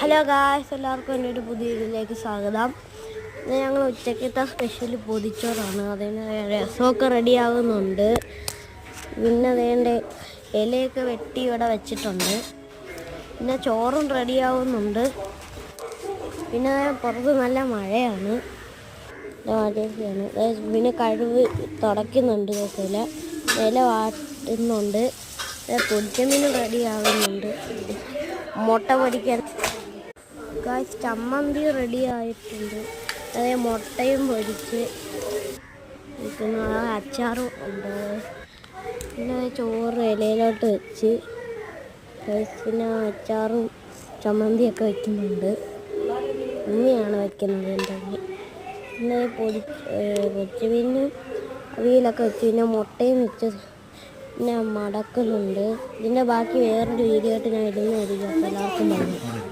Hello guys, എല്ലാവർക്കും എൻ്റെ ഒരു പുതിയ വീഡിയോയിലേക്ക് സ്വാഗതം. ഞങ്ങൾ ഉച്ചക്കത്തെ സ്പെഷ്യൽ പൊതിച്ചോറാണ്. അതിന് രസമൊക്കെ റെഡിയാകുന്നുണ്ട്. പിന്നെ വേണ്ട ഇലയൊക്കെ വെട്ടി ഇവിടെ വെച്ചിട്ടുണ്ട്. പിന്നെ ചോറും റെഡിയാവുന്നുണ്ട്. പിന്നെ പുറത്ത് നല്ല മഴയാണ്. പിന്നെ കഴിവ് തുടയ്ക്കുന്നുണ്ട്. ഇല വാട്ടുന്നുണ്ട്. പൊടിച്ചമീനും റെഡിയാവുന്നുണ്ട്. മുട്ട പൊടിക്കാൻ ചമ്മന്തി റെഡി ആയിട്ടുണ്ട്. അതായത് മുട്ടയും പൊരിച്ച് പിന്നെ അച്ചാറും ഉണ്ട്. പിന്നെ ചോറ് ഇലയിലോട്ട് വെച്ച് പിന്നെ അച്ചാറും ചമ്മന്തിയൊക്കെ വയ്ക്കുന്നുണ്ട്. ഉമ്മിയാണ് വയ്ക്കുന്നത് എൻ്റെ ഉമ്മി. പിന്നെ പൊരിച്ച് മീനും അവിയലൊക്കെ വെച്ച് പിന്നെ മുട്ടയും വെച്ച് പിന്നെ മടക്കുന്നുണ്ട്. ഇതിൻ്റെ ബാക്കി വേറൊരു വീഡിയോ ആയിട്ട് ഞാൻ ഇടുന്നതായിരിക്കും. അപ്പോൾ എല്ലാവർക്കും പറഞ്ഞു.